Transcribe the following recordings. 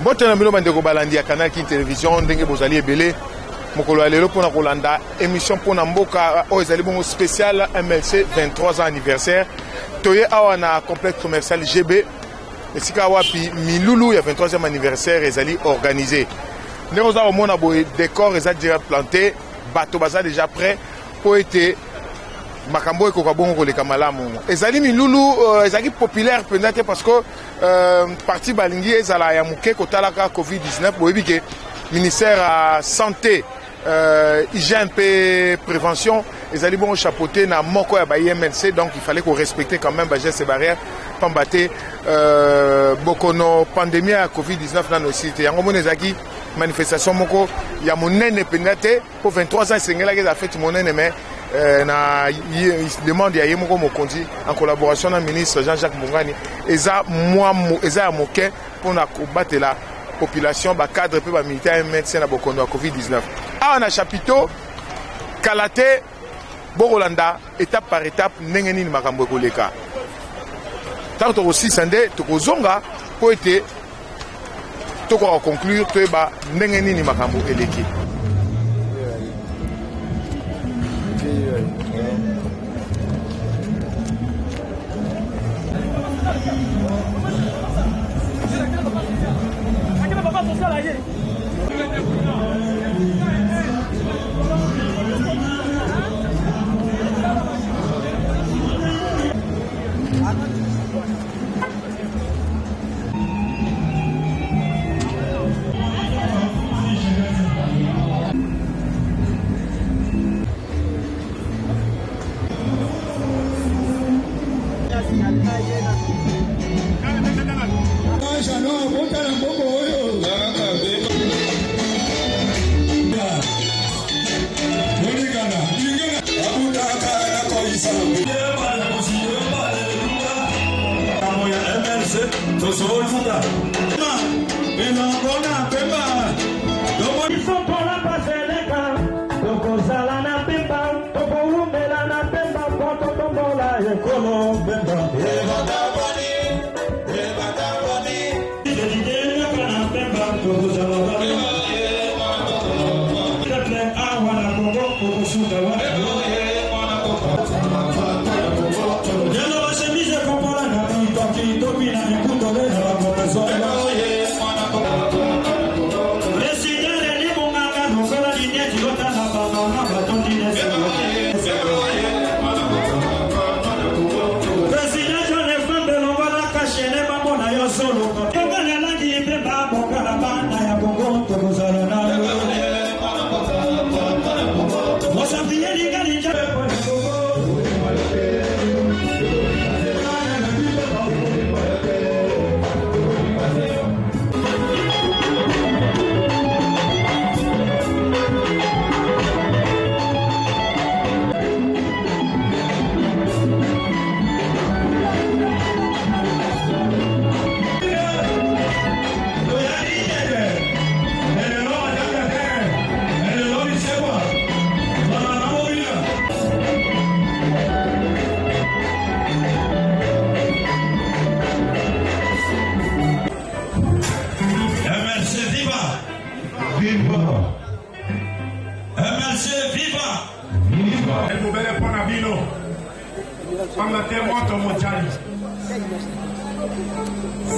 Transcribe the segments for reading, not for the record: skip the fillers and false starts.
Mbote na bino bandeko balandi ya Canal King Télévision ndenge bozali ebele mokolo ya lelo pona kolanda émission pona mboka o ezali bongo spécial MLC 23 ans anniversaire toye awa na complexe commercial GB esika wapi milulu ya 23e anniversaire ezali organisé ndenge oza komona boye décor eza déjà planté bato baza déjà prêt po ete makambo ekoka bongo koleka malamu ezali milulu ezali populaire penza te parce que parti balingi ezala ya muke kotalaka Covid-19 boyebi ke ministère à santé hygiène et prévention ezali bongo chapeauté na moko ya ba IMLC donc il fallait qu'on respecte quand même ba gestes et barrières pambate bokono pandémie ya Covid-19 na no site yango mona ezaki manifestation moko ya monene penza te pour 23 ans sengelaki za fête monene mais na demande ya yemoko mokonzi en collaboration na ministre Jean-Jacques Mbongani eza ya moke pona kobattre la population ba cadre pe ba militaire médecin na bokondo ya Covid-19 awa na chapiteau kalate bokolanda étape par étape ndenge nini makambo ekoleka tant tokosisa nde tokozonga po ete tokoka conclure toyeba ndenge nini makambo eleki.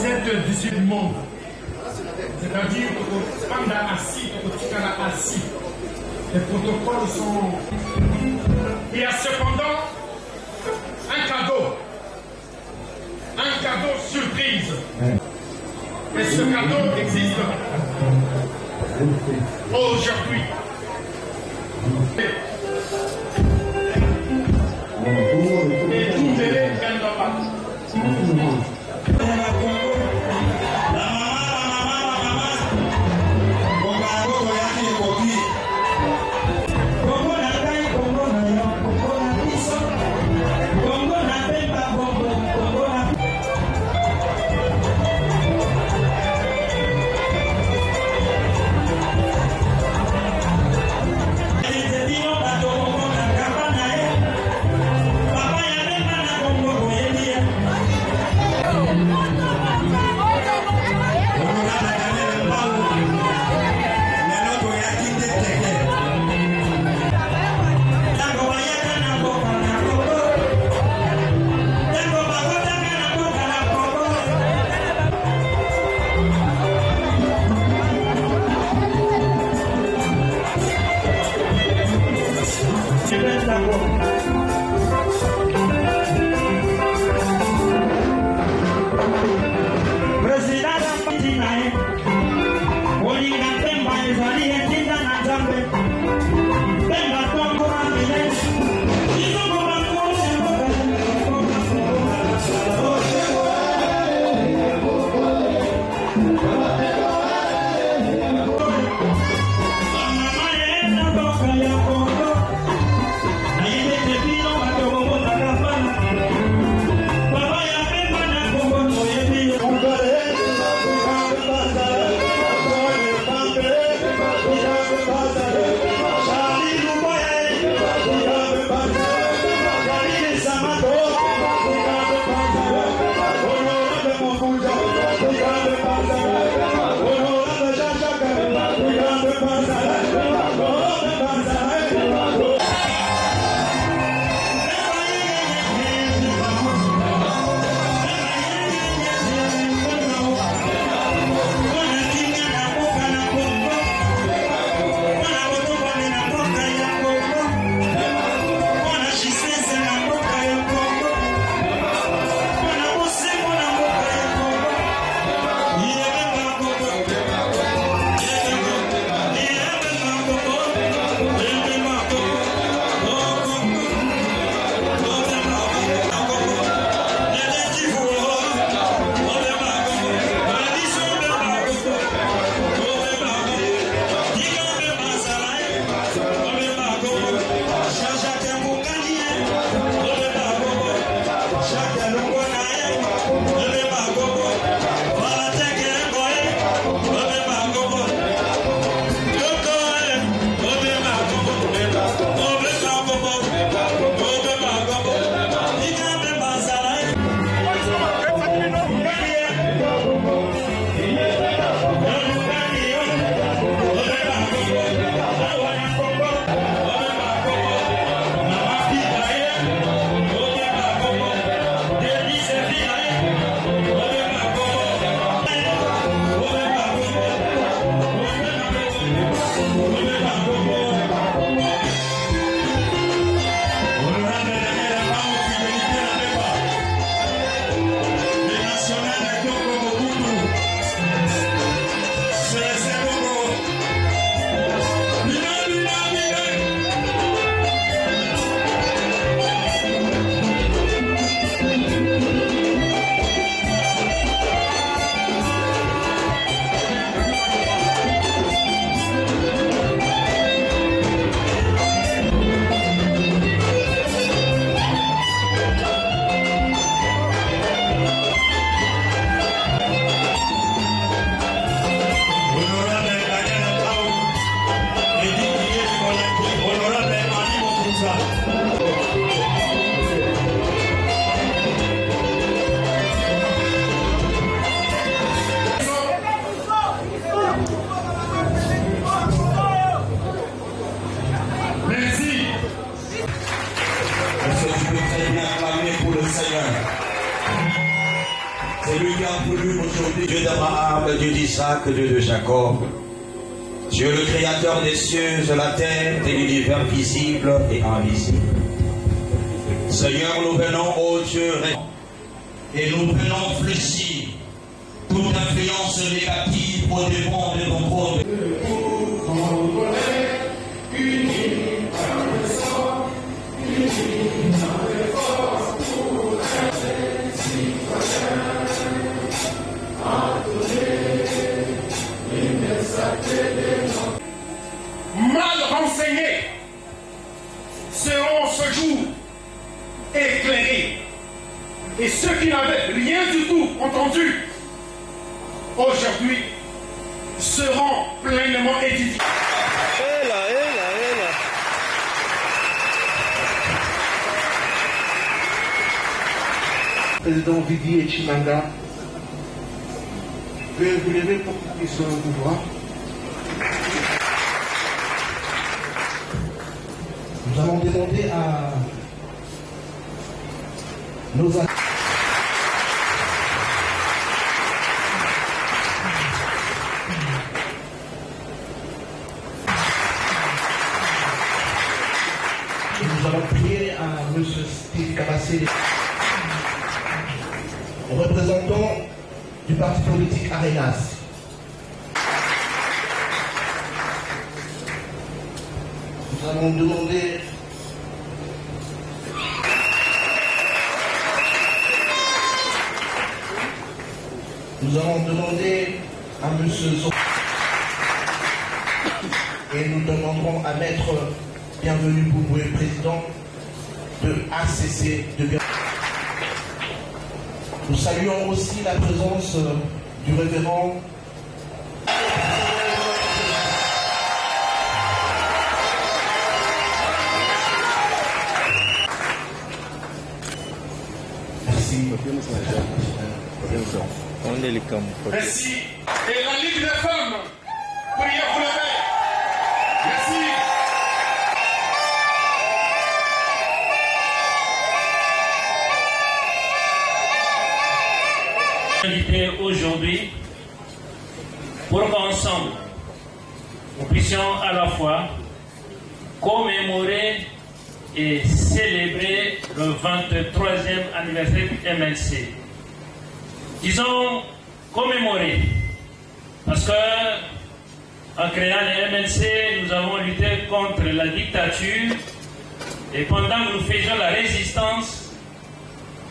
Cette visite du monde, c'est-à-dire assis, les protocoles sont... Il y a cependant un cadeau surprise. Et ce cadeau existe aujourd'hui. Et tout verrez qu'elle va pas. Vino C'est lui qui a voulu aujourd'hui, Dieu d'Abraham, le Dieu d'Isaac, le Dieu de Jacob. Dieu le créateur des cieux, de la terre, de l'univers visible et invisible. Seigneur, nous venons, ô Dieu, et nous venons fléchir toute influence négative au dépend de ton trône. Mal renseignés seront ce jour éclairés, et ceux qui n'avaient rien du tout entendu aujourd'hui seront pleinement édifiés. Président Didier Chimanga, veuillez vous lever pour qu'il puisse vous voir. Nous allons demander à nos amis. Nous allons prier à M. Steve Kabassé, représentant du parti politique Arenas. Nous allons demander à M. Zo et nous demanderons à Maître Bienvenu Bouboué, président de ACC de Bienvenue. Nous saluons aussi la présence du révérend Merci. Et la Ligue des femmes, priez vous lever. Merci. Invité aujourd'hui pour qu'ensemble nous puissions à la fois commémorer et célébrer le 23e anniversaire du MLC. Disons commémorer, parce que en créant les MLC, nous avons lutté contre la dictature et pendant que nous faisions la résistance,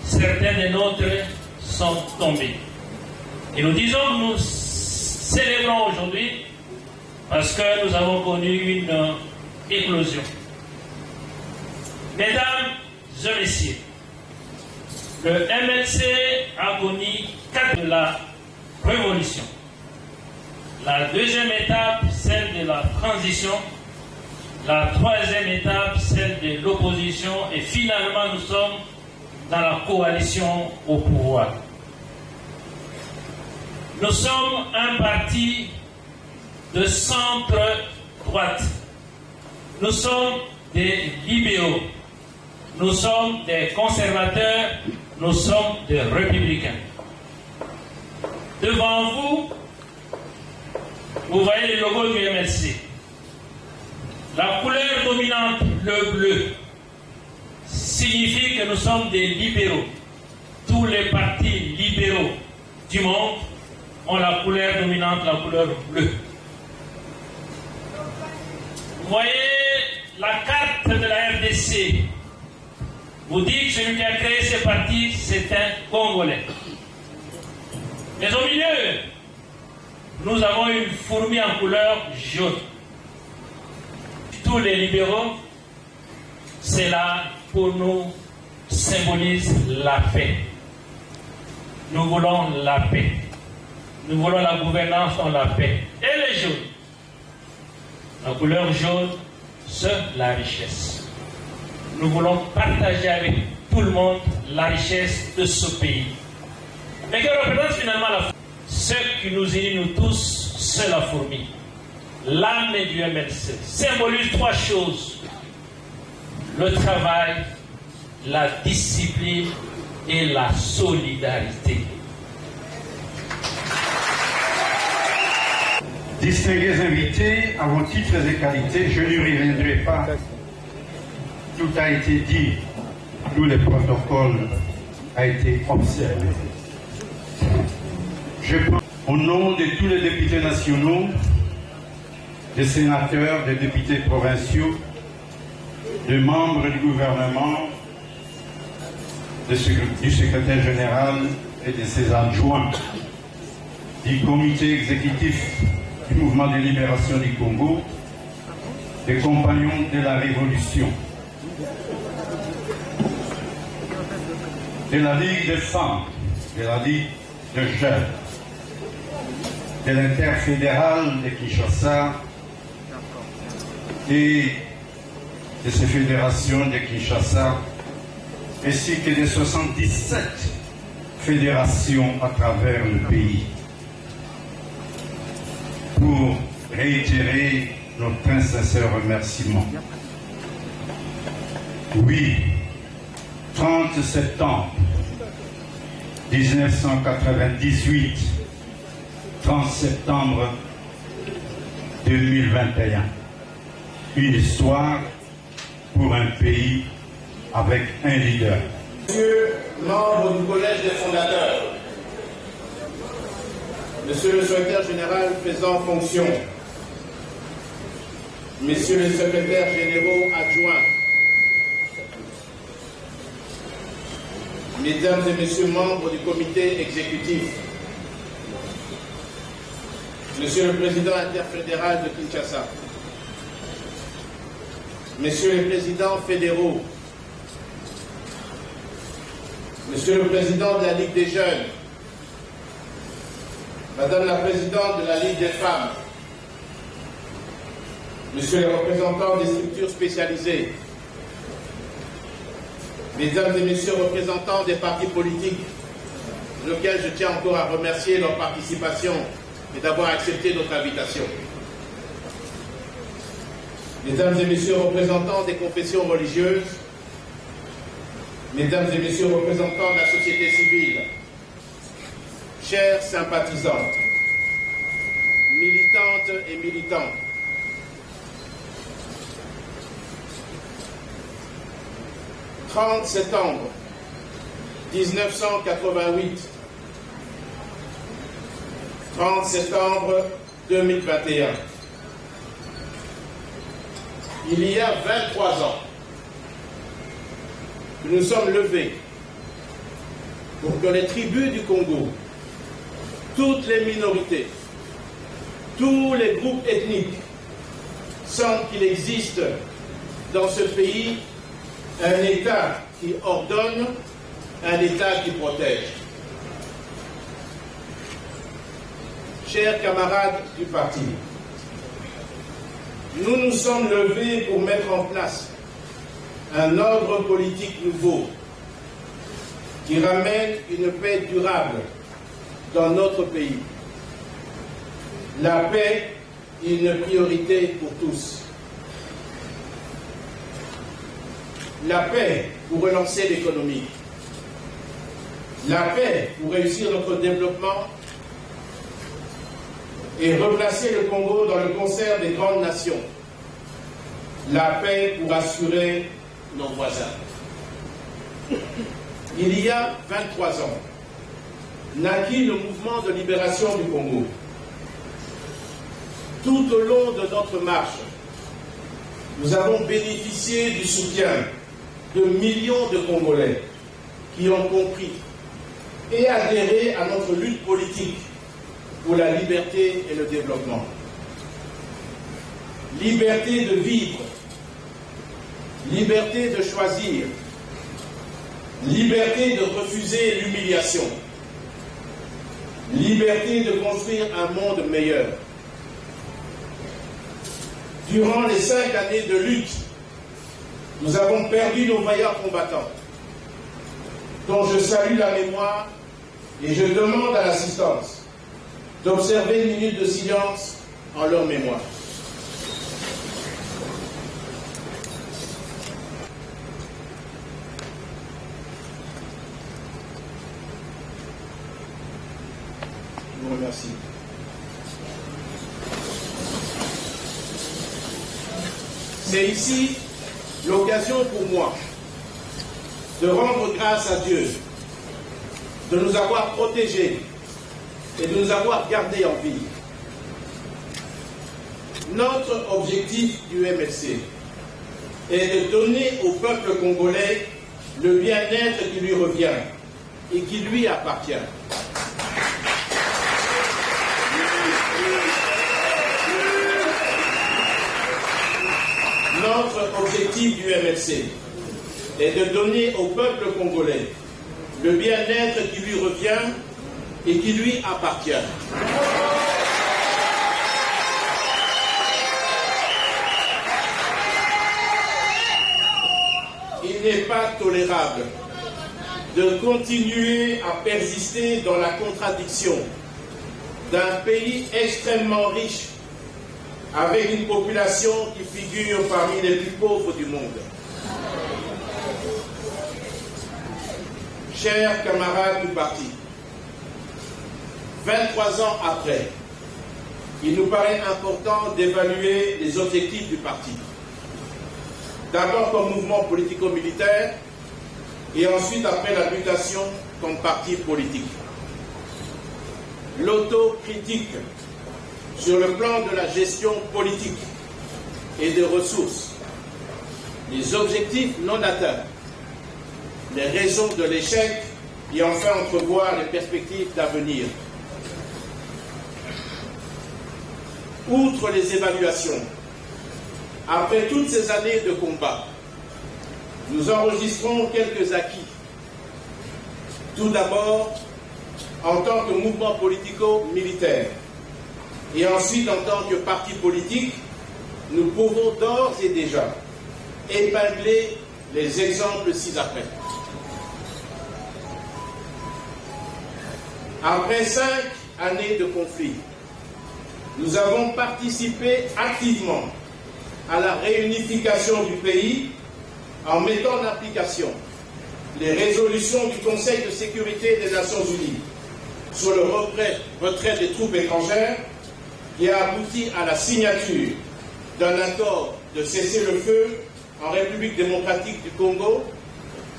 certains des nôtres sont tombés. Et nous disons que nous célébrons aujourd'hui parce que nous avons connu une éclosion. Mesdames et messieurs, le MLC a connu 4 de la révolution. La deuxième étape, celle de la transition. La troisième étape, celle de l'opposition. Et finalement, nous sommes dans la coalition au pouvoir. Nous sommes un parti de centre-droite. Nous sommes des libéraux. Nous sommes des conservateurs. Nous sommes des républicains. Devant vous, vous voyez le logo du MLC. La couleur dominante, le bleu, signifie que nous sommes des libéraux. Tous les partis libéraux du monde ont la couleur dominante, la couleur bleue. Vous voyez la carte de la RDC. Vous dites que celui qui a créé ce parti, c'est un Congolais. Mais au milieu, nous avons une fourmi en couleur jaune. Tous les libéraux, cela pour nous symbolise la paix. Nous voulons la paix. Nous voulons la gouvernance dans la paix. Et les jaunes, la couleur jaune, c'est la richesse. Nous voulons partager avec tout le monde la richesse de ce pays. Mais que représente finalement la fourmi? Ce qui nous unit nous tous, c'est la fourmi. L'âme du MLC symbolise 3 choses. Le travail, la discipline et la solidarité. Distingués invités, à vos titres et qualités, je n'y reviendrai pas. Tout a été dit, tout le protocole a été observé. Je prends au nom de tous les députés nationaux, des sénateurs, des députés provinciaux, des membres du gouvernement, du secrétaire général et de ses adjoints, du comité exécutif du mouvement de libération du Congo, des compagnons de la Révolution, de la Ligue des femmes, de la Ligue des jeunes, de l'interfédérale de Kinshasa et de ces fédérations de Kinshasa, ainsi que des 77 fédérations à travers le pays, pour réitérer notre très sincère remerciement. Oui, 30 septembre 1998, 30 septembre 2021. Une histoire pour un pays avec un leader. Monsieur, membre du collège des fondateurs, Monsieur le secrétaire général faisant fonction, Messieurs les secrétaires généraux adjoints, Mesdames et Messieurs membres du comité exécutif, Monsieur le Président interfédéral de Kinshasa, Messieurs les présidents fédéraux, Monsieur le Président de la Ligue des jeunes, Madame la Présidente de la Ligue des femmes, Monsieur les représentants des structures spécialisées, Mesdames et Messieurs représentants des partis politiques, lesquels je tiens encore à remercier leur participation et d'avoir accepté notre invitation. Mesdames et Messieurs représentants des confessions religieuses, Mesdames et Messieurs représentants de la société civile, chers sympathisants, militantes et militants, « 30 septembre 1988, 30 septembre 2021. Il y a 23 ans que nous sommes levés pour que les tribus du Congo, toutes les minorités, tous les groupes ethniques sentent qu'il existe dans ce pays un État qui ordonne, un État qui protège. Chers camarades du parti, nous nous sommes levés pour mettre en place un ordre politique nouveau qui ramène une paix durable dans notre pays. La paix est une priorité pour tous. La paix pour relancer l'économie. La paix pour réussir notre développement et replacer le Congo dans le concert des grandes nations. La paix pour assurer nos voisins. Il y a 23 ans, naquit le mouvement de libération du Congo. Tout au long de notre marche, nous avons bénéficié du soutien de millions de Congolais qui ont compris et adhéré à notre lutte politique pour la liberté et le développement. Liberté de vivre, liberté de choisir, liberté de refuser l'humiliation, liberté de construire un monde meilleur. Durant les 5 années de lutte, nous avons perdu nos vaillants combattants, dont je salue la mémoire et je demande à l'assistance d'observer une minute de silence en leur mémoire. Je vous remercie. C'est ici l'occasion pour moi de rendre grâce à Dieu de nous avoir protégés et de nous avoir gardés en vie. Notre objectif du MLC est de donner au peuple congolais le bien-être qui lui revient et qui lui appartient. Notre objectif du MLC est de donner au peuple congolais le bien-être qui lui revient et qui lui appartient. Il n'est pas tolérable de continuer à persister dans la contradiction d'un pays extrêmement riche avec une population qui figure parmi les plus pauvres du monde. Chers camarades du parti, 23 ans après, il nous paraît important d'évaluer les objectifs du parti. D'abord comme mouvement politico-militaire et ensuite après la mutation comme parti politique. l'autocritique sur le plan de la gestion politique et des ressources, les objectifs non atteints, les raisons de l'échec et enfin entrevoir les perspectives d'avenir. Outre les évaluations, après toutes ces années de combat, nous enregistrons quelques acquis. Tout d'abord, en tant que mouvement politico-militaire, et ensuite en tant que parti politique, nous pouvons d'ores et déjà épingler les exemples ci-après. Après 5 années de conflit, nous avons participé activement à la réunification du pays en mettant en application les résolutions du Conseil de sécurité des Nations Unies sur le retrait des troupes étrangères qui a abouti à la signature d'un accord de cessez-le-feu en République démocratique du Congo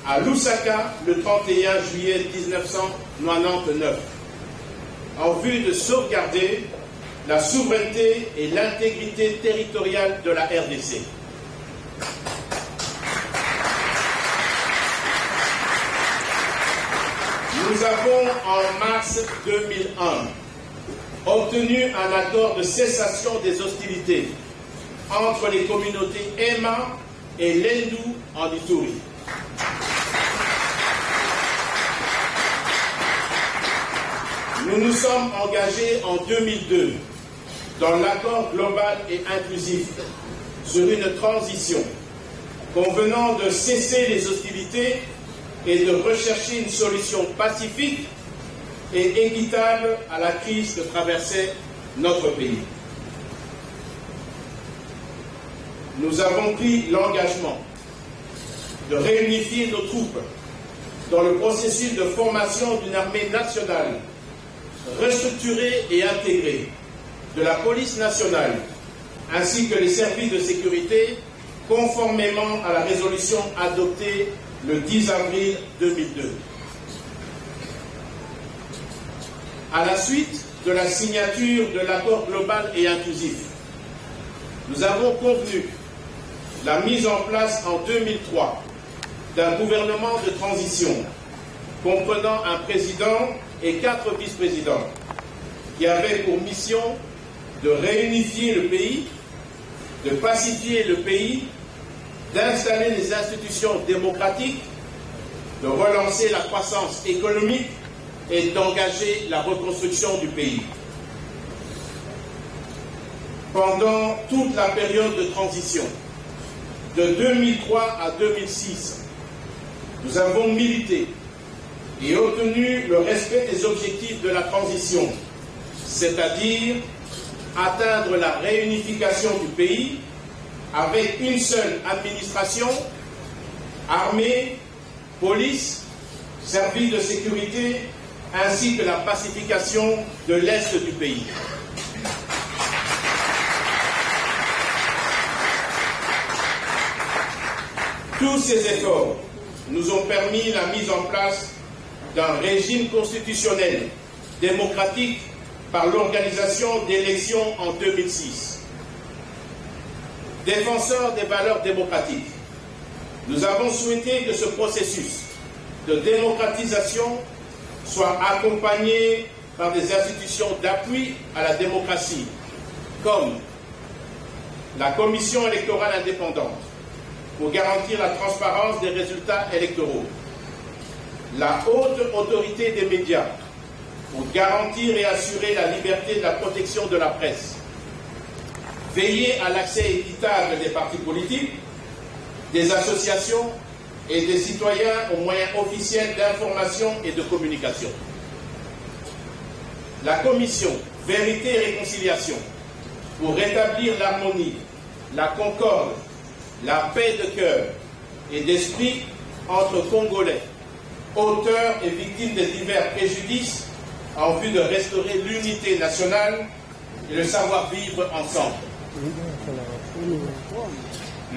à Lusaka le 31 juillet 1999 en vue de sauvegarder la souveraineté et l'intégrité territoriale de la RDC. Nous avons, en mars 2001, obtenu un accord de cessation des hostilités entre les communautés Emma et Lendu en Ituri. Nous nous sommes engagés en 2002 dans l'accord global et inclusif sur une transition convenant de cesser les hostilités et de rechercher une solution pacifique et équitable à la crise que traversait notre pays. Nous avons pris l'engagement de réunifier nos troupes dans le processus de formation d'une armée nationale restructurée et intégrée, de la police nationale, ainsi que les services de sécurité, conformément à la résolution adoptée le 10 avril 2002. À la suite de la signature de l'accord global et inclusif, nous avons convenu la mise en place en 2003 d'un gouvernement de transition comprenant un président et 4 vice-présidents qui avait pour mission de réunifier le pays, de pacifier le pays, d'installer les institutions démocratiques, de relancer la croissance économique et d'engager la reconstruction du pays. Pendant toute la période de transition, de 2003 à 2006, nous avons milité et obtenu le respect des objectifs de la transition, c'est-à-dire atteindre la réunification du pays avec une seule administration, armée, police, services de sécurité, ainsi que la pacification de l'Est du pays. Tous ces efforts nous ont permis la mise en place d'un régime constitutionnel démocratique par l'organisation d'élections en 2006. Défenseurs des valeurs démocratiques, nous avons souhaité que ce processus de démocratisation soit accompagné par des institutions d'appui à la démocratie, comme la Commission électorale indépendante, pour garantir la transparence des résultats électoraux, la haute autorité des médias, pour garantir et assurer la liberté de la protection de la presse, veiller à l'accès équitable des partis politiques, des associations et des citoyens aux moyens officiels d'information et de communication. La commission Vérité et Réconciliation, pour rétablir l'harmonie, la concorde, la paix de cœur et d'esprit entre Congolais, auteurs et victimes des divers préjudices, en vue de restaurer l'unité nationale et le savoir-vivre ensemble.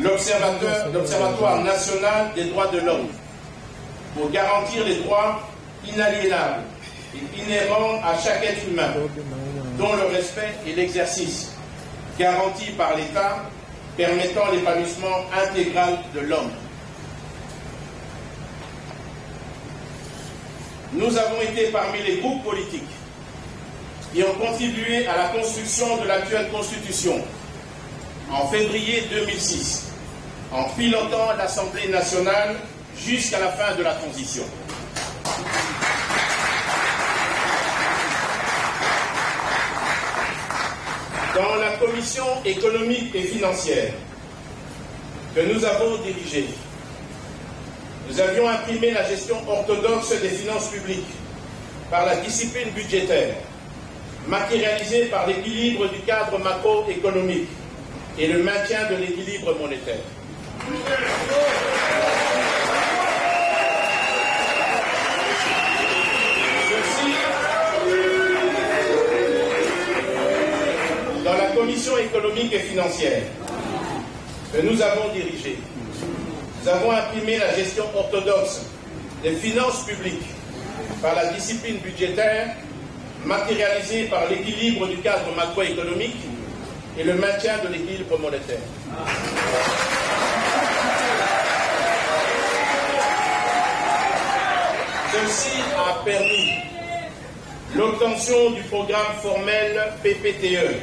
L'Observatoire national des droits de l'homme, pour garantir les droits inaliénables et inhérent à chaque être humain, dont le respect et l'exercice, garantis par l'État, permettant l'épanouissement intégral de l'homme. Nous avons été parmi les groupes politiques qui ont contribué à la construction de l'actuelle Constitution en février 2006, en pilotant l'Assemblée nationale jusqu'à la fin de la transition. Dans la commission économique et financière que nous avons dirigée, nous avions imprimé la gestion orthodoxe des finances publiques par la discipline budgétaire, matérialisée par l'équilibre du cadre macroéconomique et le maintien de l'équilibre monétaire. Dans la commission économique et financière que nous avons dirigée, nous avons imprimé la gestion orthodoxe des finances publiques par la discipline budgétaire, matérialisée par l'équilibre du cadre macroéconomique et le maintien de l'équilibre monétaire. Ceci a permis l'obtention du programme formel PPTE,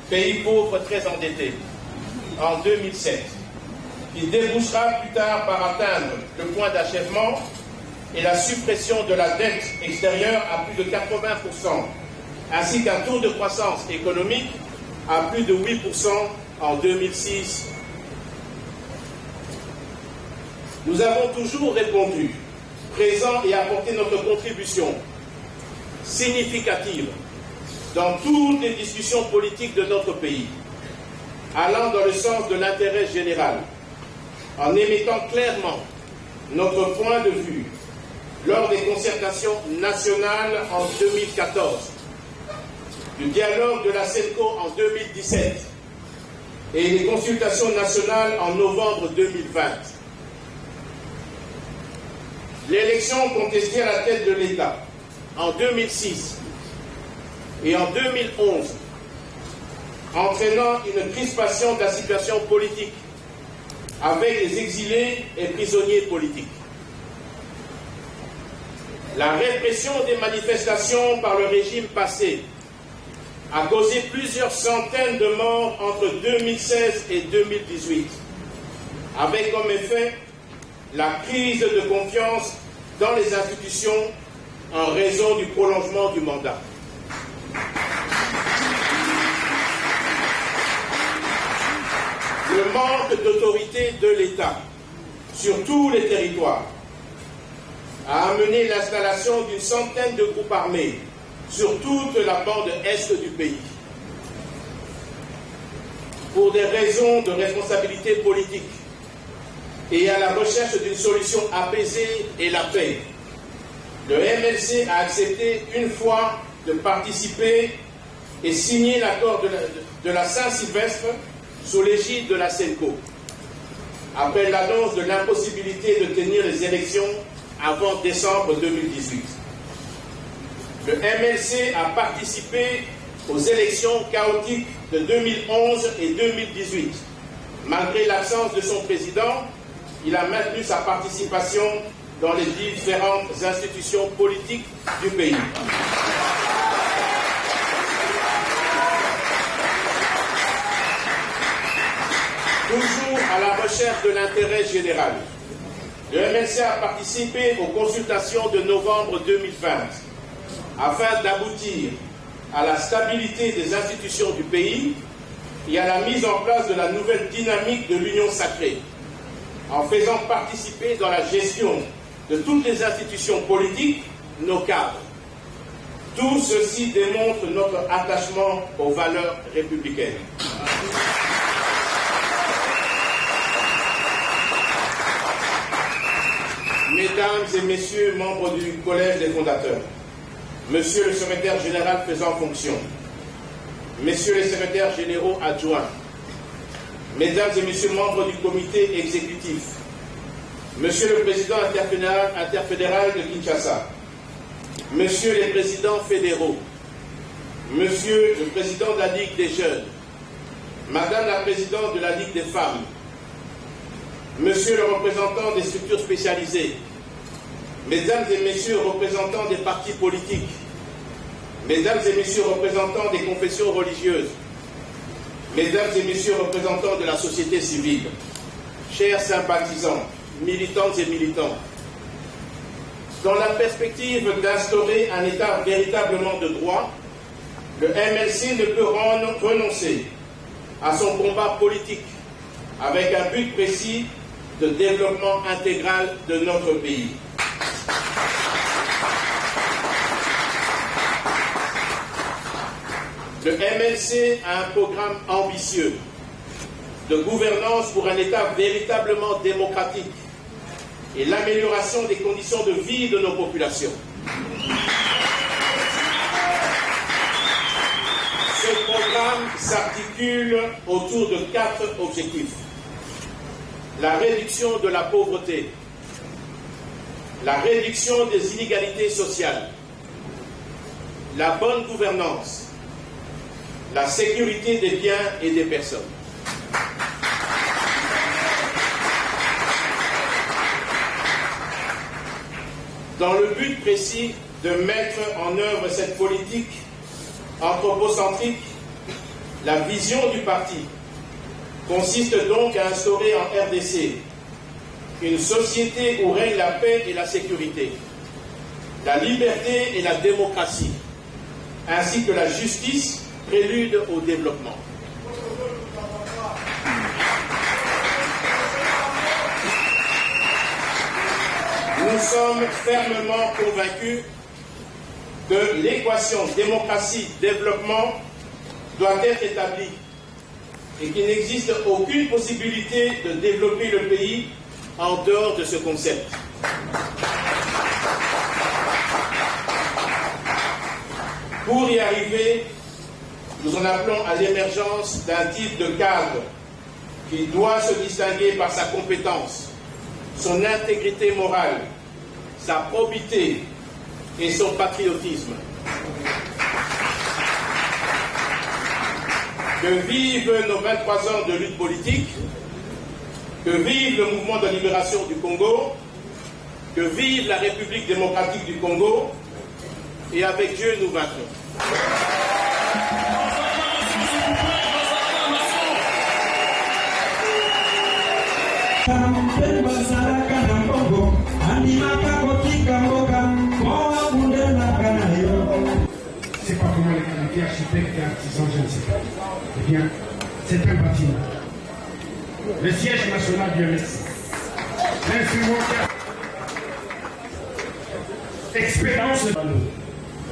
Pays pauvres très endettés, en 2007, qui débouchera plus tard par atteindre le point d'achèvement et la suppression de la dette extérieure à plus de 80%, ainsi qu'un taux de croissance économique à plus de 8% en 2006. Nous avons toujours répondu, présents et apporté notre contribution significative dans toutes les discussions politiques de notre pays, allant dans le sens de l'intérêt général, en émettant clairement notre point de vue lors des concertations nationales en 2014, du dialogue de la CENCO en 2017 et les consultations nationales en novembre 2020. L'élection contestée à la tête de l'État en 2006 et en 2011, entraînant une crispation de la situation politique avec les exilés et prisonniers politiques. La répression des manifestations par le régime passé a causé plusieurs centaines de morts entre 2016 et 2018, avec comme effet la crise de confiance dans les institutions en raison du prolongement du mandat. Le manque d'autorité de l'État sur tous les territoires a amené l'installation d'une centaine de groupes armés sur toute la bande est du pays. Pour des raisons de responsabilité politique et à la recherche d'une solution apaisée et la paix, le MLC a accepté une fois de participer et signer l'accord de la Saint-Sylvestre sous l'égide de la CENCO, après l'annonce de l'impossibilité de tenir les élections avant décembre 2018. Le MLC a participé aux élections chaotiques de 2011 et 2018. Malgré l'absence de son président, il a maintenu sa participation dans les différentes institutions politiques du pays. Toujours à la recherche de l'intérêt général, le MLC a participé aux consultations de novembre 2020 afin d'aboutir à la stabilité des institutions du pays et à la mise en place de la nouvelle dynamique de l'Union sacrée, en faisant participer dans la gestion de toutes les institutions politiques nos cadres. Tout ceci démontre notre attachement aux valeurs républicaines. Mesdames et messieurs membres du Collège des fondateurs, monsieur le secrétaire général faisant fonction, messieurs les secrétaires généraux adjoints, mesdames et messieurs membres du comité exécutif, monsieur le président interfédéral de Kinshasa, Monsieur les présidents fédéraux, Monsieur le président de la Ligue des jeunes, Madame la présidente de la Ligue des femmes, Monsieur le représentant des structures spécialisées, Mesdames et Messieurs représentants des partis politiques, Mesdames et Messieurs représentants des confessions religieuses, Mesdames et Messieurs représentants de la société civile, chers sympathisants, militantes et militants, dans la perspective d'instaurer un État véritablement de droit, le MLC ne peut renoncer à son combat politique avec un but précis de développement intégral de notre pays. Le MLC a un programme ambitieux de gouvernance pour un État véritablement démocratique et l'amélioration des conditions de vie de nos populations. Ce programme s'articule autour de 4 objectifs. La réduction de la pauvreté, la réduction des inégalités sociales, la bonne gouvernance, la sécurité des biens et des personnes. Dans le but précis de mettre en œuvre cette politique anthropocentrique, la vision du parti consiste donc à instaurer en RDC une société où règne la paix et la sécurité, la liberté et la démocratie, ainsi que la justice, prélude au développement. Nous sommes fermement convaincus que l'équation démocratie-développement doit être établie et qu'il n'existe aucune possibilité de développer le pays en dehors de ce concept. Pour y arriver, nous en appelons à l'émergence d'un type de cadre qui doit se distinguer par sa compétence, son intégrité morale, sa probité et son patriotisme. Que vivent nos 23 ans de lutte politique, que vive le mouvement de libération du Congo, que vive la République démocratique du Congo, et avec Dieu nous vaincrons. C'est pas comment les qualités architectes et artisans, je ne sais pas. Eh bien, c'est un bâtiment. Le siège national du MLC. L'instrument expérience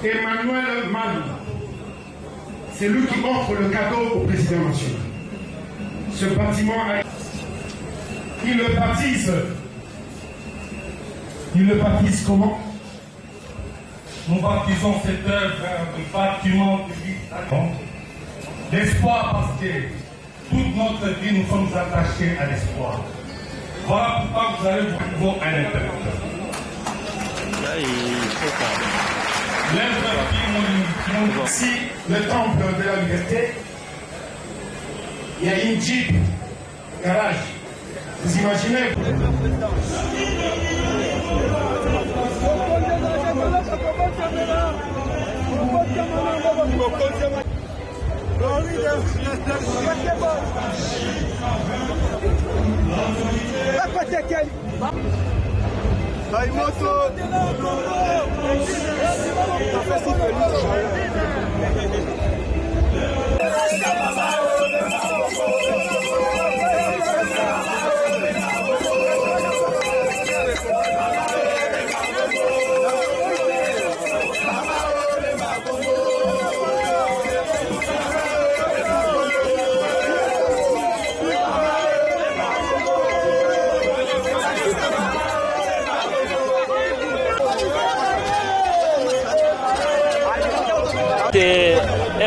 Emmanuel Malou. C'est lui qui offre le cadeau au président national. Ce bâtiment, il le baptise comment? Nous baptisons cette œuvre un bâtiment de vie. L'espoir, parce que toute notre vie, nous sommes attachés à l'espoir. Voilà pourquoi vous allez voir un interrupteur. L'œuvre qui montre ici le temple de la liberté. Il y a une Jeep, garage. Vous imaginez?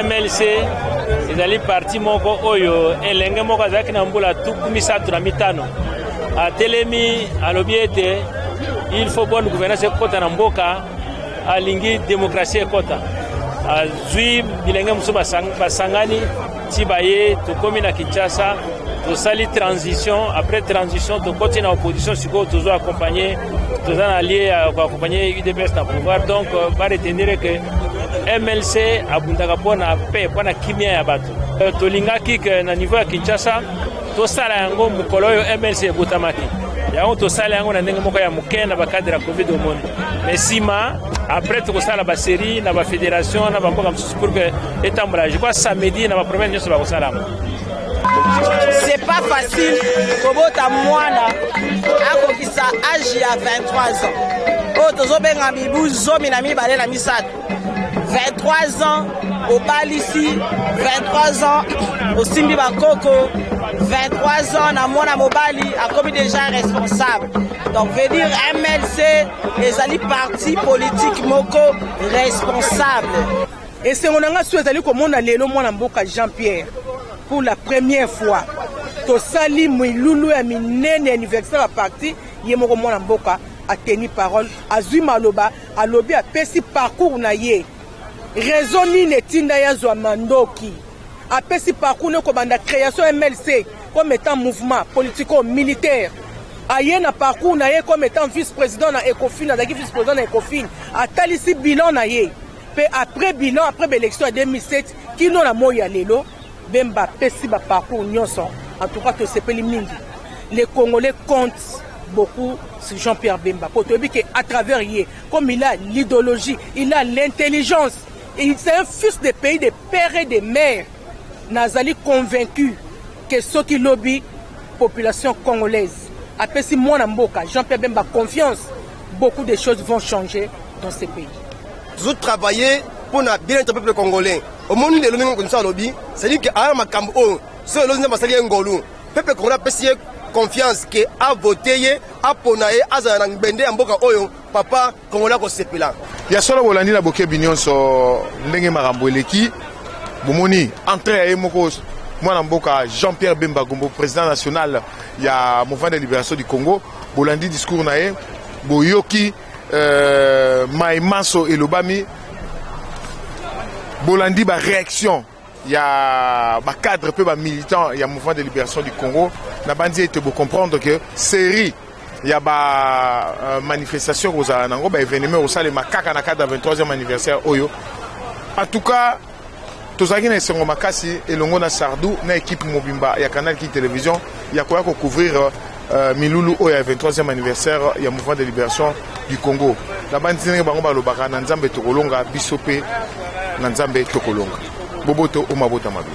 MLC ezali parti moko oyo elenge moko azalaki na mbula tuku misatu na mitano atelemi alobi ete il faut bonne gouvernance ekota na mboka alingi démocratie ekota azwi bilenge mosusu basangani ti baye tokomi na Kinshasa tosali transition. Après transition tokoti na opposition sikoyo tozo accompagner toza na allié accompagner UDPS na pouvoir. Donc va retenir que MLC abundaka mpona paix mpona kimia ya bato. Tolingaki ke na niveau ya Kinshasa tosala yango mokolo oyo MLC ebotamaki yango tosala yango na ndenge moko ya moke na bakadre ya covid omoni. Mais sima après tokosala basérie na bafédération na bamboka mosusu pour que etambola. Je crois samedi na baprovince nyonso bakosalama. C'est pas facile kobota mwana akokisa âge ya 23 ans oyo tozobenga mibu 12 na misato. 23 ans obalisi, 23 ans osimbi bakoko, 23 ans na mwana mobali akomi déjà responsable. Donc veut dire MLC ezali parti politique moko responsable. Et c'est on a souhaité comme on a lelo mwana mboka Jean-Pierre pour la première fois. To sali Mwiloulou ya minene anniversaire à parti yemoko mwana mboka a tenu parole azui maloba alobi a pesi parcours na ye. Raison ni netinda ya zwa mandoki. A pesi parcours ne kobanda création MLC comme étant mouvement politico-militaire. Aye na parcours na ye comme étant vice-président na Ecofin, na vice-président na Ecofin. A talisi bilan na ye. Pe après bilan, après l'élection en 2007, qui non la moya lelo, bemba pesi ba parcours nyonso. En tout cas, to sepeli mingi. Les Congolais comptent beaucoup sur Jean-Pierre Bemba. Pour te dire qu'à travers lui, comme il a l'idéologie, il a l'intelligence, et c'est un fils des pays, des pères et des mères. Nazali convaincu que ceux qui lobby population congolaise, après si moi Mboka, Jean-Pierre Bemba confiance, beaucoup de choses vont changer dans ces pays. Nous travaillons pour bien être peuple congolais. Au moment où nous avons lobby, c'est-à-dire qu'à Makambo, ceux qui ont ngolu, peuple congolais a confiance que a voté, a ponaé, a zanangbende Mboka oyo, papa congolais ko sepela. Ya solo bolandi na boke binyon so ndenge marambo eleki. Bomoni entrée à moko mwana mboka Jean-Pierre Bemba Gombo, président national ya mouvement de libération du Congo. Bolandi discours na ye, boyoki Maimaso et Lobami. Bolandi ba réaction ya ba cadre peu ba militant ya mouvement de libération du Congo. Na bandi ete bo comprendre que série ya ba manifestation aux anango ba événement au salle makaka na cadre 23e anniversaire oyo. En tout cas, tozaki na esengo makasi elongo na Sardou na équipe mobimba ya Canal King Télévision ya koya ko couvrir Milulu oyo ya 23e anniversaire ya mouvement de libération du Congo. La bandi ndenge bango balobaka na Nzambe tokolonga biso pe na Nzambe tokolonga. Boboto o mabota mabi.